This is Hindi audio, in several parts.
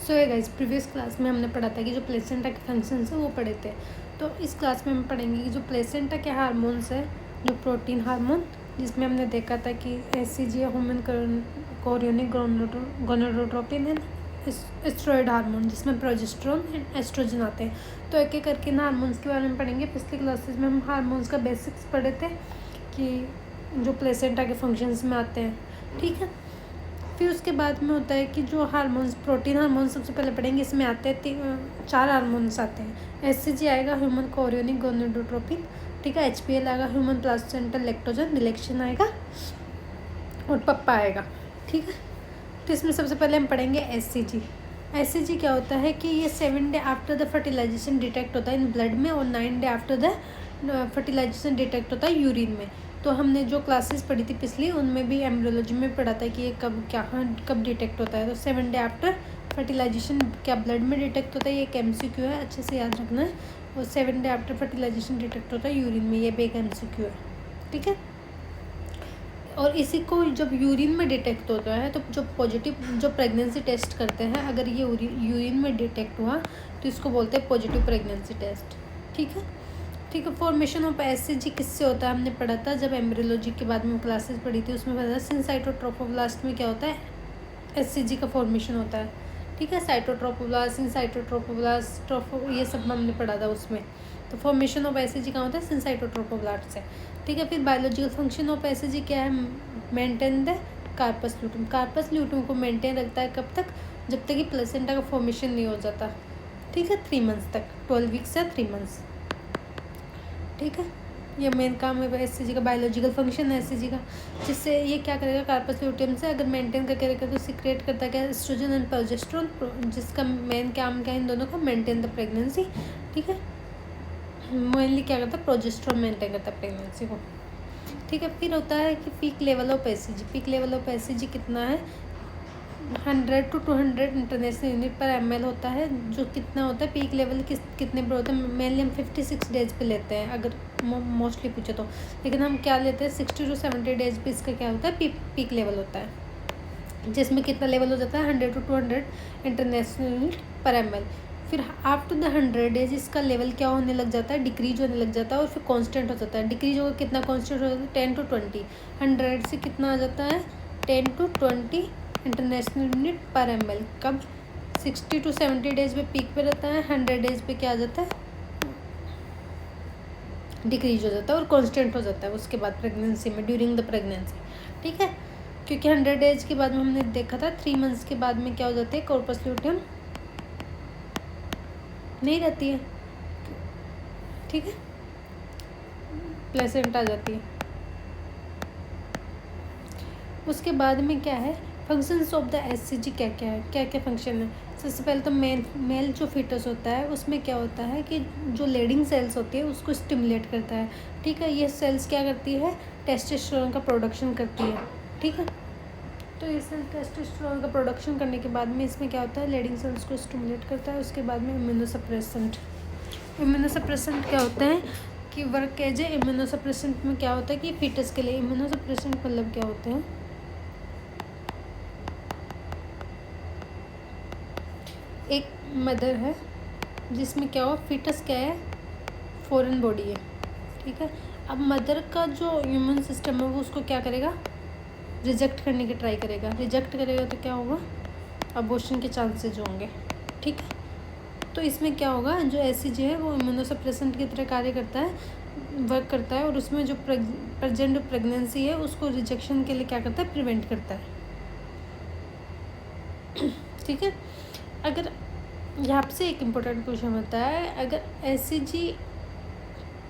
सो है गाइस, प्रीवियस क्लास में हमने पढ़ा था कि जो प्लेसेंटा के फंक्शंस हैं वो पढ़े थे। तो इस क्लास में हम पढ़ेंगे कि जो प्लेसेंटा के हार्मोन्स है, जो प्रोटीन हार्मोन, जिसमें हमने देखा था कि एचसीजी ह्यूमन कोरियोनिक गोनाडोट्रोपिन है, स्टेरॉयड हार्मोन जिसमें प्रोजेस्टेरोन एंड एस्ट्रोजन आते हैं। तो एक एक करके इन हार्मोन्स के बारे में पढ़ेंगे। पिछली क्लासेस में हम हार्मोन्स का बेसिक्स पढ़े थे कि जो प्लेसेंटा के फंक्शंस में आते हैं, ठीक है। फिर उसके बाद में होता है कि जो हार्मोन्स, प्रोटीन हार्मोन्स सबसे पहले पढ़ेंगे। इसमें आते हैं 4 हार्मोन्स आते हैं। एचसीजी आएगा, ह्यूमन कोरियोनिक गोनाडोट्रोपिन, ठीक है। एचपीएल आएगा, ह्यूमन प्लासेंटल लैक्टोजन रिलेक्शन आएगा, और पप्पा आएगा, ठीक है। तो इसमें सबसे पहले हम पढ़ेंगे एचसीजी। एचसीजी क्या होता है कि ये 7 day after the fertilization detect होता है इन ब्लड में, और 9 day after the fertilization detect होता है यूरिन में। तो हमने जो क्लासेस पढ़ी थी पिछली, उनमें भी एम्ब्रियोलॉजी में पढ़ा था कि ये कब डिटेक्ट होता है। तो 7 डे आफ्टर फर्टिलाइजेशन क्या ब्लड में डिटेक्ट होता है, ये एक एमसीक्यू है, अच्छे से याद रखना है। और 7 डे आफ्टर फर्टिलाइजेशन डिटेक्ट होता है यूरिन में, ये भी एक एमसीक्यू है, ठीक है। और इसी को जब यूरिन में डिटेक्ट होता है, तो जो पॉजिटिव जो प्रेगनेंसी टेस्ट करते हैं, अगर ये यूरिन में डिटेक्ट हुआ तो इसको बोलते हैं पॉजिटिव प्रेगनेंसी टेस्ट, ठीक है। ठीक है। फॉर्मेशन ऑफ एचसीजी किससे होता है हमने पढ़ा था जब एम्ब्रियोलॉजी के बाद में क्लासेस पढ़ी थी, उसमें पढ़ा था सिनसाइटोट्रोफोब्लास्ट में क्या होता है, एचसीजी का फॉर्मेशन होता है, ठीक है। साइटोट्रोफोब्लास्ट, सिनसाइटोट्रोफोब्लास्ट, ये सब हमने पढ़ा था उसमें। तो फॉर्मेशन ऑफ एचसीजी कहाँ होता है, सिनसाइटोट्रोफोब्लास्ट से, ठीक है। फिर बायोलॉजिकल फंक्शन ऑफ एचसीजी क्या है, maintain the corpus luteum. Corpus luteum को मेंटेन रखता है कब तक, जब तक कि प्लेसेंटा का फॉर्मेशन नहीं हो जाता, ठीक है, 3 मंथ्स तक, 12 वीक्स या 3 मंथ्स, ठीक है। ये मेन काम है एचसीजी का, बायोलॉजिकल फंक्शन है एचसीजी का, जिससे ये क्या करेगा, कार्पस ल्यूटियम से अगर मेंटेन करके रखेगा तो सीक्रेट करता है क्या, एस्ट्रोजन एंड प्रोजेस्टेरोन, जिसका मेन काम क्या है इन दोनों का, मेंटेन द प्रेगनेंसी, ठीक है। मेनली क्या करता है, प्रोजेस्टेरोन मेंटेन करता है प्रेगनेंसी को, ठीक है। फिर होता है कि peak level of HCG. Peak level of HCG कितना है, 100 to 200 इंटरनेशनल यूनिट पर ml होता है। जो कितना होता है पीक लेवल कितने पर होता है, मेनली हम 56 डेज पे लेते हैं अगर मोस्टली पूछे तो, लेकिन हम क्या लेते हैं 60 to 70 डेज पे इसका क्या होता है, पीक लेवल होता है, जिसमें कितना लेवल हो जाता है 100 to 200 इंटरनेशनल यूनिट पर ml। फिर आफ्टर द 100 डेज इसका लेवल क्या होने लग जाता है, डिक्रीज होने लग जाता है, और फिर कांस्टेंट हो जाता है। डिक्रीज होगा कितना, कांस्टेंट हो जाता है 10 to 20। 100 से कितना आ जाता है, 10 to 20 इंटरनेशनल यूनिट पर ml। कब, 60 to 70 डेज पे पीक पे रहता है, 100 डेज पे क्या आ जाता है, डिक्रीज हो जाता है और कांस्टेंट हो जाता है उसके बाद प्रेगनेंसी में, ड्यूरिंग द प्रेगनेंसी, ठीक है। क्योंकि 100 डेज के बाद में हमने देखा था 3 मंथ्स के बाद में क्या हो जाती है, कॉर्पस ल्यूटियम नहीं रहती है, ठीक है, प्लेसेंटा आ जाती है। उसके बाद में क्या है, फंक्शंस ऑफ द एचसीजी क्या क्या है, क्या क्या फंक्शन है। सबसे पहले तो मेल जो फीटस होता है उसमें क्या होता है कि जो लेडिंग सेल्स होती है उसको स्टिमुलेट करता है, ठीक है। ये सेल्स क्या करती है, टेस्टोस्टेरोन का प्रोडक्शन करती है, ठीक है। तो ये सेल टेस्टोस्टेरोन का प्रोडक्शन करने के बाद में इसमें क्या होता है, लेडिंग सेल्स को स्टिमुलेट करता है। उसके बाद में इम्यूनोसप्रेसेंट क्या होता है कि वर्क एज ए इम्यूनोसप्रेसेंट में क्या होता है कि फीटस के लिए इम्यूनोसप्रेसेंट मतलब क्या होते हैं, एक मदर है जिसमें क्या हो, फीटस क्या है, फॉरेन बॉडी है, ठीक है। अब मदर का जो इम्यून सिस्टम है वो उसको क्या करेगा, रिजेक्ट करने की ट्राई करेगा। रिजेक्ट करेगा तो क्या होगा, अबॉर्शन के चांसेज होंगे, ठीक है। तो इसमें क्या होगा, जो एचसीजी है वो इम्यूनोसप्रेसेंट की तरह कार्य करता है, वर्क करता है, और उसमें जो प्रेजेंट प्रेगनेंसी है उसको रिजेक्शन के लिए क्या करता है, प्रिवेंट करता है, ठीक है। अगर यहाँ से एक इम्पोर्टेंट क्वेश्चन होता है, अगर एचसीजी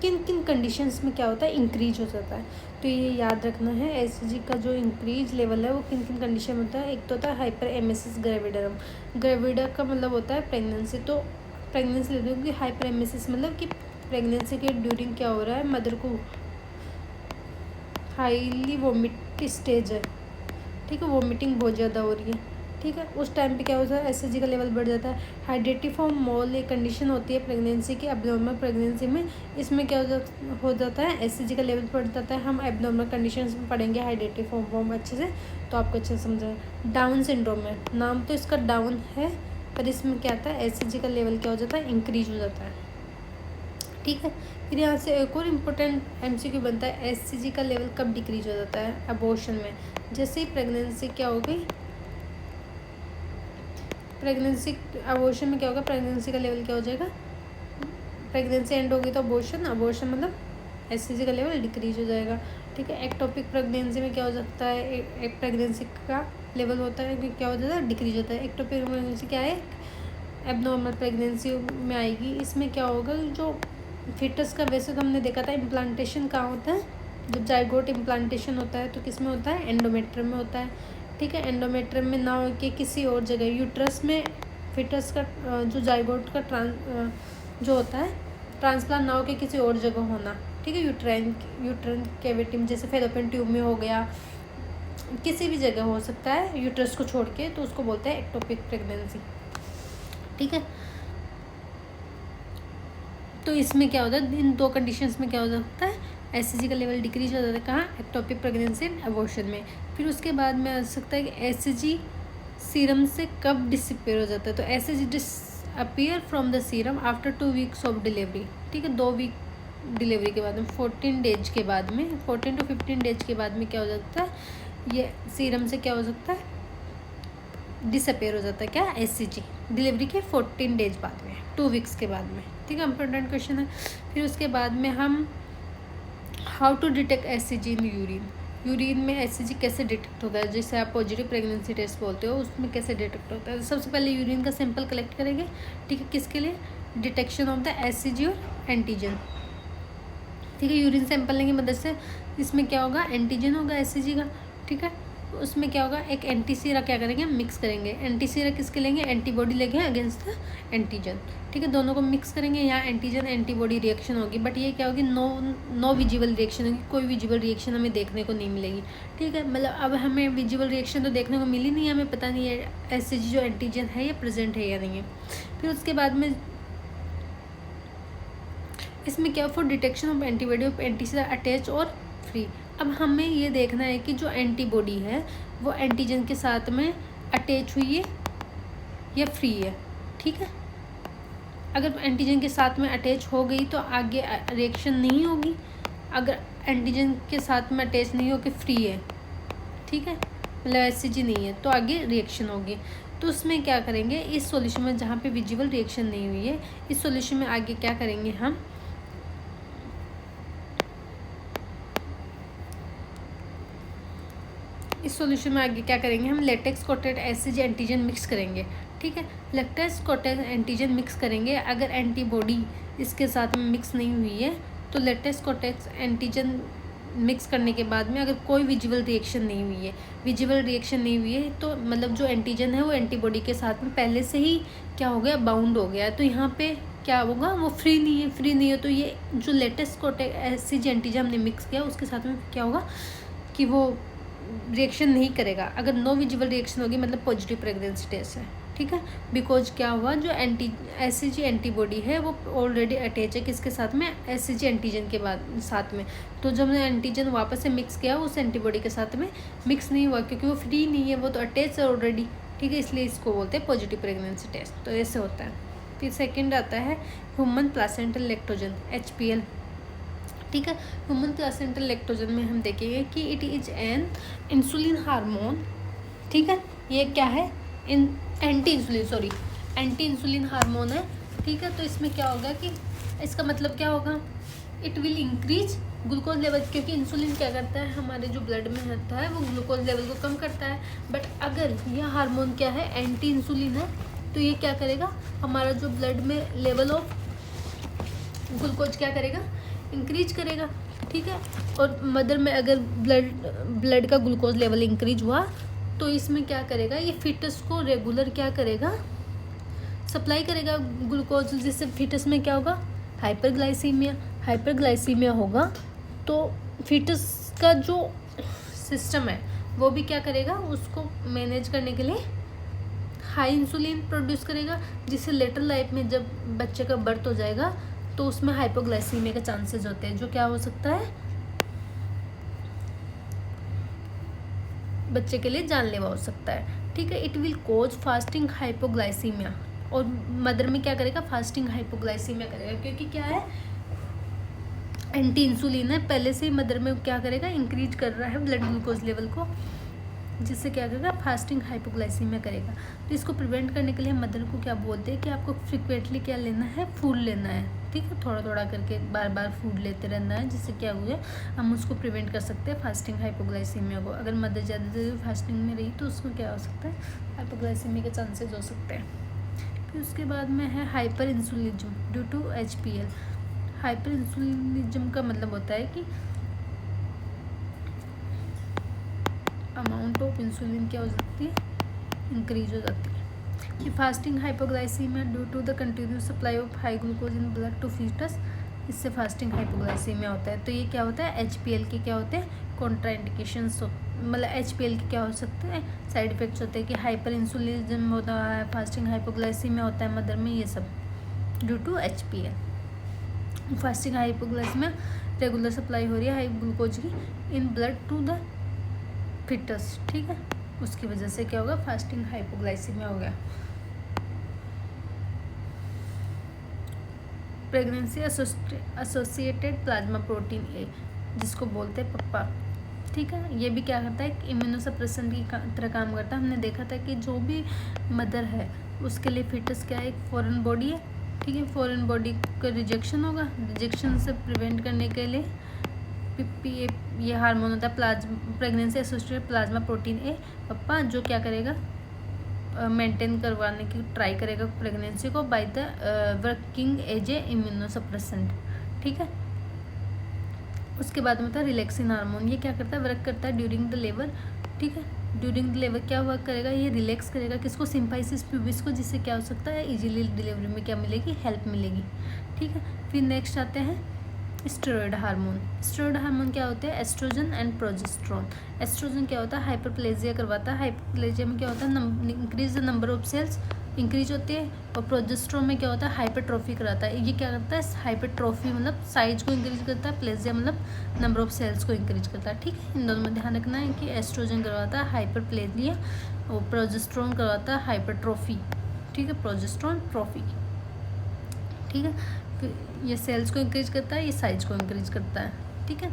किन किन कंडीशंस में क्या होता है, इंक्रीज हो जाता है, तो ये याद रखना है। एचसीजी का जो इंक्रीज लेवल है वो किन किन कंडीशन में होता है। एक तो होता है हाइपर एमेसिस ग्रेविडरम। ग्रेविडा का मतलब होता है प्रेगनेंसी, तो प्रेगनेंसी लेते हो कि हाइपर एमेसिस मतलब कि प्रेगनेंसी के ड्यूरिंग क्या हो रहा है, मदर को हाईली वोमिट स्टेज है, ठीक है, वोमिटिंग बहुत ज़्यादा हो रही है, ठीक है। उस टाइम पे क्या होता है, एचसीजी का लेवल बढ़ जाता है। हाइड्रेटिफॉर्म मोल एक कंडीशन होती है प्रेगनेंसी की, एब्नॉर्मल प्रेगनेंसी में, इसमें क्या हो जाता है, एचसीजी का लेवल बढ़ जाता है। हम एब्नॉर्मल कंडीशंस में पढ़ेंगे हाइड्रेटिफॉर्म अच्छे से, तो आपको अच्छे से समझ आए। डाउन सिंड्रोम है, नाम तो इसका डाउन है पर इसमें क्या आता है, एससीजी का लेवल क्या हो जाता है, इंक्रीज हो जाता है। ठीक है, फिर यहाँ से एक और इम्पोर्टेंट एमसीक्यू बनता है, एससीजी का लेवल कब डिक्रीज हो जाता है अबॉर्शन में। जैसे ही प्रेगनेंसी क्या हो गई, प्रेगनेंसी अबॉर्शन में क्या होगा, प्रेगनेंसी का लेवल क्या हो जाएगा, प्रेगनेंसी एंड होगी तो अबॉर्शन, अबॉर्शन मतलब एससीजी का लेवल डिक्रीज हो जाएगा। ठीक है, एक्टोपिक प्रेगनेंसी में क्या हो सकता है, एक प्रेगनेंसी का लेवल होता है कि क्या हो जाता है, डिक्रीज होता है। एक्टोपिक प्रेगनेंसी क्या है, एबनॉर्मल प्रेगनेंसी में आएगी। इसमें क्या होगा, जो फिटस का वैसे तो हमने देखा था इम्प्लांटेशन कहाँ होता है, जब जाइगोट इम्प्लांटेशन होता है तो किस में होता है, एंडोमेट्रियम में होता है। ठीक है, एंडोमेट्रियम में ना हो कि किसी और जगह, यूट्रस में फिटस का जो जाइगोट का जो होता है ट्रांसप्लांट ना हो के किसी और जगह होना। ठीक है, यूट्राइन कैविटी में, जैसे फेलोपियन ट्यूब में हो गया, किसी भी जगह हो सकता है यूट्रस को छोड़ के, तो उसको बोलते हैं एक्टोपिक प्रेगनेंसी। ठीक है, तो इसमें क्या होता है, इन दो कंडीशंस में क्या हो सकता है, एससीजी का लेवल डिक्रीज हो जाता है कहाँ, एक्टोपिक प्रेगनेंसी एंड अबॉर्शन में। फिर उसके बाद में आ सकता है कि एससीजी सीरम से कब डिसअपियर हो जाता है, तो SCG disappear from the serum after 2 weeks of delivery. ठीक है, 2 वीक डिलीवरी के बाद में, 14 डेज के बाद में, 14 to 15 डेज के बाद में क्या हो जाता है, ये सीरम से क्या हो सकता है, डिसअपियर हो जाता है क्या, एससीजी डिलीवरी के 14 डेज बाद में, 2 वीक्स के बाद में। ठीक है, इम्पोर्टेंट क्वेश्चन है। फिर उसके बाद में हम how to detect SCG in urine, urine में एससीजी कैसे डिटेक्ट होता है, जैसे आप पॉजिटिव प्रेगनेंसी टेस्ट बोलते हो, उसमें कैसे डिटेक्ट होता है। सबसे पहले यूरिन का सैंपल कलेक्ट करेंगे। ठीक है, किसके लिए, डिटेक्शन ऑफ द एससीजी और एंटीजन। ठीक है, यूरिन सैंपल लेंगे मदद से, इसमें क्या होगा, एंटीजन होगा एससीजी का। ठीक है, उसमें क्या होगा, एक एंटीसीरा क्या करेंगे, मिक्स करेंगे। एंटीसीरा किसके लेंगे, एंटीबॉडी लेंगे अगेंस्ट द एंटीजन। ठीक है, दोनों को मिक्स करेंगे, यहाँ एंटीजन एंटीबॉडी रिएक्शन होगी, बट ये क्या होगी, नो विजिबल रिएक्शन होगी, कोई विजिबल रिएक्शन हमें देखने को नहीं मिलेगी। ठीक है, मतलब अब हमें विजिबल रिएक्शन तो देखने को मिली नहीं है, हमें पता नहीं है एससीजी जो एंटीजन है ये प्रेजेंट है या नहीं है। फिर उसके बाद में इसमें क्या, for detection of antibody of antisera attach और फ्री। अब हमें ये देखना है कि जो एंटीबॉडी है वो एंटीजन के साथ में अटैच हुई है या फ्री है। ठीक है, अगर एंटीजन के साथ में अटैच हो गई तो आगे रिएक्शन नहीं होगी, अगर एंटीजन के साथ में अटैच नहीं हो के फ्री है, ठीक है, मतलब एससीजी नहीं है, तो आगे रिएक्शन होगी। तो उसमें क्या करेंगे, इस सॉल्यूशन में जहाँ पे विजिबल रिएक्शन नहीं हुई है, इस सॉल्यूशन में आगे क्या करेंगे हम, इस सॉल्यूशन में आगे क्या करेंगे हम, latex coated SCG antigen mix करेंगे। ठीक है, लेटेक्स कोटेड एंटीजन मिक्स करेंगे। अगर एंटीबॉडी इसके साथ में मिक्स नहीं हुई है तो लेटेक्स कोटेड एंटीजन मिक्स करने के बाद में अगर कोई विजिबल रिएक्शन नहीं हुई है, विजिबल रिएक्शन नहीं हुई है, तो मतलब जो एंटीजन है वो एंटीबॉडी के साथ में पहले से ही क्या हो गया, बाउंड हो गया है, तो यहाँ पे क्या होगा, वो फ्री नहीं है। फ्री नहीं है तो ये जो लेटेस्ट कोटेड एससीजी एंटीजन हमने मिक्स किया उसके साथ में क्या होगा कि वो रिएक्शन नहीं करेगा। अगर नो विजिबल रिएक्शन होगी मतलब पॉजिटिव प्रेगनेंसी टेस्ट है। ठीक है, बिकॉज क्या हुआ, जो एससीजी एंटीबॉडी है वो ऑलरेडी अटैच है किसके साथ में, एससीजी एंटीजन के बाद साथ में। तो जब हमने एंटीजन वापस से मिक्स किया उस एंटीबॉडी के साथ में मिक्स नहीं हुआ, क्योंकि वो फ्री नहीं है, वो तो अटैच है ऑलरेडी। ठीक है, इसलिए इसको बोलते हैं पॉजिटिव प्रेगनेंसी टेस्ट। तो ऐसे होता है। फिर सेकेंड आता है ह्यूमन प्लासेंटल लैक्टोजन, HPL। ठीक है, ह्यूमन प्लासेंटल लैक्टोजन में हम देखेंगे कि it is an insulin hormone. ठीक है, ये क्या है, एंटी इंसुलिन हार्मोन है। ठीक है, तो इसमें क्या होगा कि इसका मतलब क्या होगा, it will increase glucose level, क्योंकि इंसुलिन क्या करता है, हमारे जो ब्लड में होता है वो ग्लूकोज लेवल को कम करता है। बट अगर यह हार्मोन क्या है, एंटी इंसुलिन है, तो ये क्या करेगा, हमारा जो ब्लड में लेवल ऑफ ग्लूकोज क्या करेगा, इंक्रीज करेगा। ठीक है, और मदर में अगर ब्लड का ग्लूकोज लेवल इंक्रीज हुआ तो इसमें क्या करेगा, ये फिटस को रेगुलर क्या करेगा, सप्लाई करेगा ग्लूकोज, जिससे फिटस में क्या होगा, हाइपरग्लाइसीमिया होगा। तो फिटस का जो सिस्टम है वो भी क्या करेगा, उसको मैनेज करने के लिए हाई इंसुलिन प्रोड्यूस करेगा, जिससे लेटर लाइफ में जब बच्चे का बर्थ हो जाएगा तो उसमें हाइपोग्लाइसीमिया के चांसेस होते हैं, जो क्या हो सकता है, बच्चे के लिए जानलेवा हो सकता है। ठीक है, it will cause fasting hypoglycaemia. और मदर में क्या करेगा, फास्टिंग हाइपोग्लाइसीमिया करेगा, क्योंकि क्या है, एंटी इंसुलिन है, पहले से ही मदर में क्या करेगा, इंक्रीज कर रहा है ब्लड ग्लूकोज लेवल को, जिससे क्या करेगा, फास्टिंग हाइपोग्लाइसीमिया करेगा। तो इसको प्रिवेंट करने के लिए मदर को क्या बोलते हैं कि आपको फ्रिक्वेंटली क्या लेना है, फूड लेना है, ठीक है, थोड़ा थोड़ा करके बार बार फूड लेते रहना है, जिससे क्या हुआ हम उसको प्रिवेंट कर सकते हैं फास्टिंग हाइपोग्लाइसीमिया को। अगर मदर ज़्यादा देर फास्टिंग में रही तो उसको क्या हो सकता है, हाइपोग्लाइसीमिया के चांसेज हो सकते हैं। फिर उसके बाद में है hyperinsulinism due to HPL। Hyperinsulinism का मतलब होता है कि अमाउंट ऑफ इंसुलिन क्या हो सकती है, इंक्रीज हो जाती है। कि fasting hypoglycaemia due to the continuous supply of high glucose in blood to foetus, इससे फास्टिंग हाइपोग्लाइसीमिया होता है। तो ये क्या होता है, HPL के क्या होते हैं, कॉन्ट्राइंडिकेशंस, मतलब HPL के क्या हो सकते हैं, साइड इफेक्ट्स होते हैं कि हाइपर इंसुलिनिज्म होता है, फास्टिंग हाइपोग्लाइसीमिया होता है मदर में, ये सब due to HPL। Fasting hypoglycaemia regular supply हो रही है हाई ग्लूकोज की in blood to the foetus, ठीक है, उसकी वजह से क्या होगा, फास्टिंग हाइपोग्लाइसीमिया हो गया। प्रेगनेंसी एसोसिएटेड प्लाज्मा प्रोटीन ए, जिसको बोलते हैं पप्पा, ठीक है, ये भी क्या करता है, इम्यूनोसप्रेसेंट की तरह काम करता है। हमने देखा था कि जो भी मदर है उसके लिए फिटस क्या है, एक फॉरेन बॉडी है, ठीक है, फॉरेन बॉडी का रिजेक्शन होगा, रिजेक्शन से प्रिवेंट करने के लिए PPA ये हार्मोन होता है, pregnancy associated plasma protein A PAPPA, जो क्या करेगा, मेंटेन करवाने की ट्राई करेगा प्रेगनेंसी को by the working as a immunosuppressant, ठीक है। उसके बाद में होता है रिलैक्सिन हार्मोन, ये क्या करता है, वर्क करता है ड्यूरिंग द लेबर, ठीक है, ड्यूरिंग द लेबर क्या वर्क करेगा, ये रिलैक्स करेगा किसको, सिम्फाइसिस प्यूबिस को, जिससे क्या हो सकता है, इजीली डिलीवरी में क्या मिलेगी, हेल्प मिलेगी, ठीक है। फिर नेक्स्ट आते हैं स्टेरॉयड हार्मोन। स्टेरॉयड हार्मोन क्या होते हैं, एस्ट्रोजन एंड प्रोजेस्टेरोन। एस्ट्रोजन क्या होता है, हाइपरप्लेजिया करवाता है, हाइपरप्लेजिया में क्या होता है, increase the number of cells increase होती है, और प्रोजेस्टेरोन में क्या होता है, हाइपरट्रॉफी कराता है। ये क्या करता है, हाइपरट्रॉफी मतलब साइज को इंक्रीज करता है, प्लेजिया मतलब नंबर ऑफ सेल्स को इंक्रीज करता है, ठीक है। इन दोनों में ध्यान रखना है कि एस्ट्रोजन करवाता है हाइपरप्लेजिया और प्रोजेस्टेरोन करवाता है हाइपरट्रॉफी, ठीक है, प्रोजेस्टेरोन ट्रॉफी, ठीक है। ये सेल्स को इंक्रीज करता है, ये साइज को इंक्रीज करता है, ठीक है।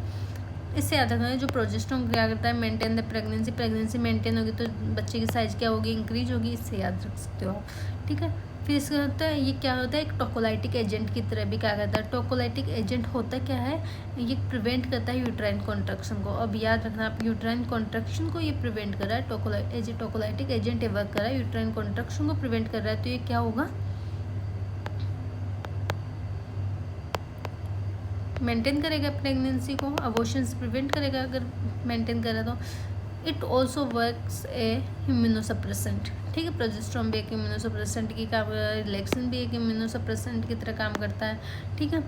इससे याद रखना है, जो प्रोजेस्टेरोन क्या करता है, maintain the pregnancy, pregnancy maintain होगी तो बच्चे की साइज क्या होगी, इंक्रीज होगी, इससे याद रख सकते हो आप, ठीक है। फिर इसका होता है, ये क्या होता है, एक टोकोलाइटिक एजेंट की तरह भी क्या करता है, टोकोलाइटिक एजेंट होता क्या है, ये प्रिवेंट करता है यूट्राइन कॉन्ट्रैक्शन को। अब याद रखना आप, यूट्राइन कॉन्ट्रैक्शन को ये प्रिवेंट कर रहा है, टोकोलाइटिक एजेंट वर्क कर रहा है, यूट्राइन कॉन्ट्रैक्शन को प्रिवेंट कर रहा है, तो ये क्या होगा, मेंटेन करेगा प्रेगनेंसी को, अबॉर्शन से प्रिवेंट करेगा अगर मेंटेन करे तो। It also works A immunosuppressant, ठीक है, प्रोजेस्टेरोन भी एक इम्यूनोसप्रेसेंट की काम, रिलैक्सिन भी एक इम्यूनोसप्रेसेंट की तरह काम करता है, ठीक है।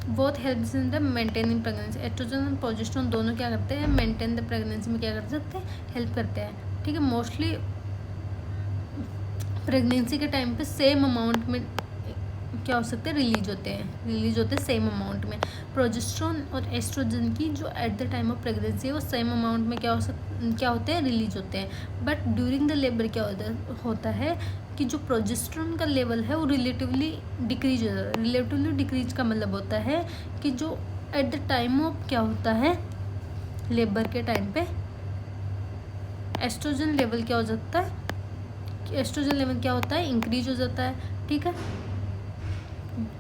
Both helps in the maintaining pregnancy. Oestrogen और प्रोजेस्टेरोन दोनों क्या करते हैं, मेंटेन द प्रेगनेंसी में क्या कर सकते हैं, हेल्प करते हैं, ठीक है। मोस्टली प्रेगनेंसी के टाइम पे सेम अमाउंट में क्या हो सकते हैं, रिलीज होते हैं सेम अमाउंट में। प्रोजेस्टेरोन और एस्ट्रोजन की जो at the time of pregnancy है वो सेम अमाउंट में क्या होते हैं, रिलीज होते हैं। बट ड्यूरिंग द लेबर क्या होता है कि जो प्रोजेस्टेरोन का लेवल है वो रिलेटिवली डिक्रीज हो जाता है। रिलेटिवली डिक्रीज का मतलब होता है कि जो एट द टाइम ऑफ क्या होता है, लेबर के टाइम पे एस्ट्रोजन लेवल क्या हो जाता है, एस्ट्रोजन लेवल क्या होता है, इंक्रीज हो जाता है, ठीक है।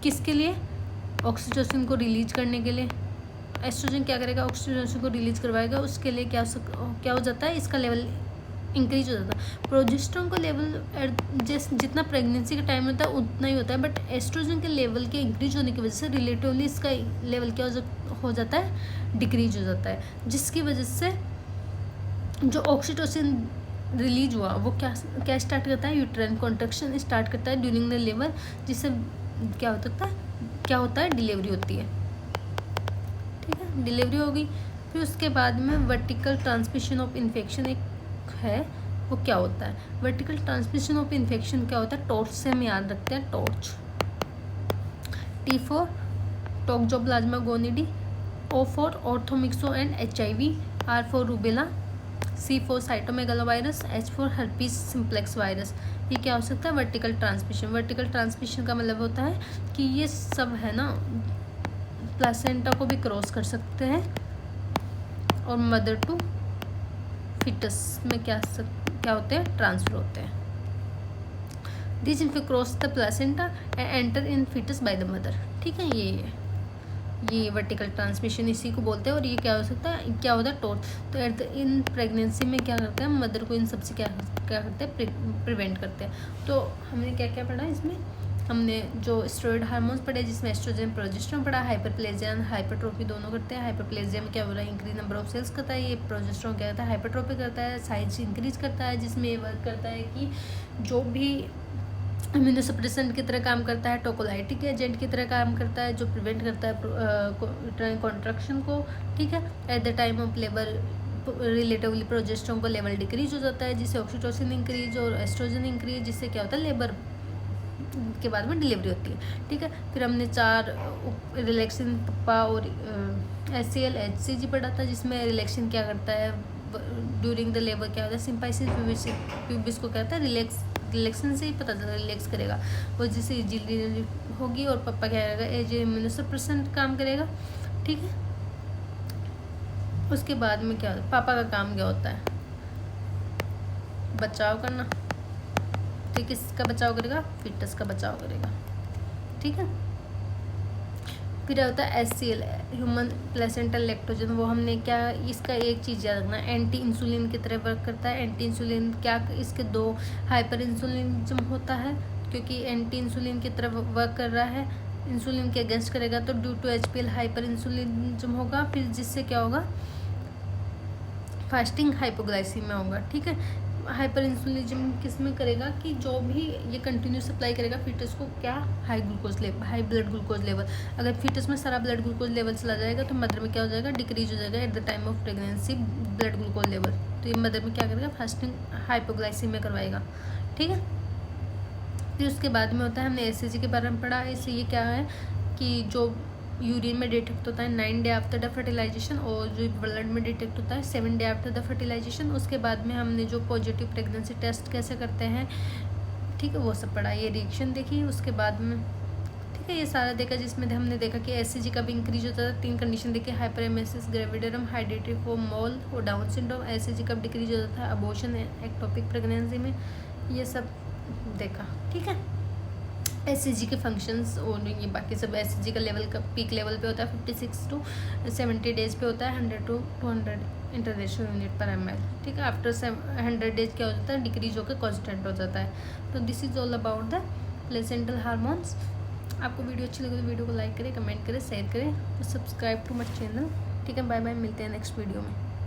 किसके लिए, ऑक्सीटोसिन को रिलीज करने के लिए। एस्ट्रोजन क्या करेगा, ऑक्सीटोसिन को रिलीज करवाएगा, उसके लिए क्या हो जाता है, इसका लेवल इंक्रीज हो जाता है। प्रोजेस्टेरोन का लेवल जितना प्रेगनेंसी के टाइम होता है उतना ही होता है, बट एस्ट्रोजन के लेवल के इंक्रीज होने की वजह से रिलेटिवली इसका लेवल क्या हो जाता है, डिक्रीज हो जाता है, जिसकी वजह से जो ऑक्सीटोसिन रिलीज हुआ वो क्या स्टार्ट करता है, यूट्राइन कॉन्ट्रैक्शन स्टार्ट करता है ड्यूरिंग द लेबर, जिससे क्या होता है, डिलीवरी होती है, ठीक है, डिलीवरी होगी। फिर उसके बाद में वर्टिकल ट्रांसमिशन ऑफ इन्फेक्शन एक है, वो क्या होता है, वर्टिकल ट्रांसमिशन ऑफ इन्फेक्शन क्या होता है, टॉर्च से हम याद रखते हैं, torch. T for toxoplasma gondii, O for orthomyxo and HIV, R for rubella, C for cytomegalovirus, H for herpes simplex virus. ये क्या हो सकता है? Vertical transmission. वर्टिकल ट्रांसमिशन का मतलब होता है कि ये सब है ना प्लासेंटा को भी क्रॉस कर सकते हैं और मदर टू फिटस में क्या होते हैं? ट्रांसफर होते हैं। This if cross the placenta and enter in foetus by the mother. ठीक है, ये वर्टिकल ट्रांसमिशन इसी को बोलते हैं। और ये क्या हो सकता है? क्या होता है? तो इन प्रेगनेंसी में क्या करते हैं? मदर को इन सबसे क्या करते हैं? प्रिवेंट करते हैं। तो हमने क्या क्या पढ़ा इसमें? हमने जो स्टेरॉइड हार्मोन्स पढ़े जिसमें एस्ट्रोजन प्रोजेस्टेरोन पढ़ा। हाइपरप्लेजिया हाइपरट्रोफी दोनों करते हैं। हाइपरप्लेजिया में क्या हो रहा है? इंक्रीज नंबर ऑफ सेल्स करता है। ये प्रोजेस्टेरोन क्या करता है? हाइपरट्रोफी करता है, साइज इंक्रीज करता है, जिसमें ये वर्क करता है कि जो भी इम्यूनोसप्रेसेंट की तरह काम करता है, टोकोलाइटिक एजेंट की तरह काम करता है, जो प्रिवेंट करता है कॉन्ट्रैक्शन को। ठीक है, at the time of labour relatively progesterone को लेवल डिक्रीज हो जाता है, जिससे ऑक्सीटोसिन इंक्रीज और एस्ट्रोजन इंक्रीज, जिससे क्या होता है? लेबर के बाद में डिलीवरी होती है। ठीक है, फिर हमने 4 रिलैक्सिन पप्पा और HCl HCG पढ़ा था, जिसमें रिलैक्सिन क्या करता है? ड्यूरिंग द लेबर क्या होता है? सिंपाइसिस प्यूबिस को कहता है रिलैक्सिन से ही पता चला रिलैक्स करेगा और जिससे इजीली होगी। और पप्पा क्या करेगा? एज इम्यूनोसप्रेसेंट काम करेगा। ठीक है, उसके बाद में क्या होता है? पापा का काम क्या होता है? बचाव करना। तो किसका बचाव करेगा? फिटस का बचाव करेगा। ठीक है, फिर होता है HCl ह्यूमन प्लेसेंटल लैक्टोजन। वो हमने क्या, इसका एक चीज़ याद रखना, एंटी इंसुलिन की तरह वर्क करता है। एंटी इंसुलिन क्या, इसके 2 हाइपर इंसुलिनिज्म होता है, क्योंकि एंटी इंसुलिन की तरह वर्क कर रहा है, इंसुलिन के अगेंस्ट करेगा, तो ड्यू टू HPL हाइपर इंसुलिनिज्म होगा। फिर जिससे क्या होगा? फास्टिंग हाइपोग्लाइसीमिया होगा। ठीक है, हाइपर इंसुलिनिज्म किस में करेगा कि जो भी ये कंटिन्यू सप्लाई करेगा फिटस को क्या? High glucose level, high blood glucose level. अगर फिटस में सारा ब्लड ग्लूकोज लेवल चला जाएगा तो मदर में क्या हो जाएगा? डिक्रीज हो जाएगा at the time of pregnancy blood glucose level. तो ये मदर में क्या करेगा? फास्टिंग हाइपोग्लाइसीमिया करवाएगा। ठीक है, फिर उसके बाद में होता है, हमने HCG के बारे में पढ़ा। इससे ये क्या है कि जो यूरिन में डिटेक्ट होता है 9 डे आफ्टर द फर्टिलाइजेशन, और जो ब्लड में डिटेक्ट होता है 7 डे आफ्टर द फर्टिलाइजेशन। उसके बाद में हमने जो पॉजिटिव प्रेगनेंसी टेस्ट कैसे करते हैं, ठीक है, वो सब पढ़ा। ये रिएक्शन देखी उसके बाद में। ठीक है, ये सारा देखा, जिसमें हमने देखा कि HCG का भी इंक्रीज होता है। 3 कंडीशन देखी, हाइपरेमेसिस ग्रेविडरम, हाइड्रेटरी फॉर मोल और डाउन सिंड्रोम। HCG कब डिक्रीज होता था? अबॉर्शन, एक्टोपिक प्रेगनेंसी में। ये सब देखा। ठीक है, HCG के फंक्शंस और ये बाकी सब। HCG का लेवल का पीक लेवल पे होता है 56 to 70 डेज पे होता है, 100 to 200 इंटरनेशनल यूनिट पर ml। ठीक है, आफ्टर 100 डेज क्या हो जाता है? डिक्रीज होकर कॉन्स्टेंट हो जाता है। तो this is all about the placental hormones. आपको वीडियो अच्छी लगे तो वीडियो को लाइक करें, कमेंट करें, शेयर करें और सब्सक्राइब टू माय चैनल। ठीक है, बाय बाय, मिलते हैं नेक्स्ट वीडियो में।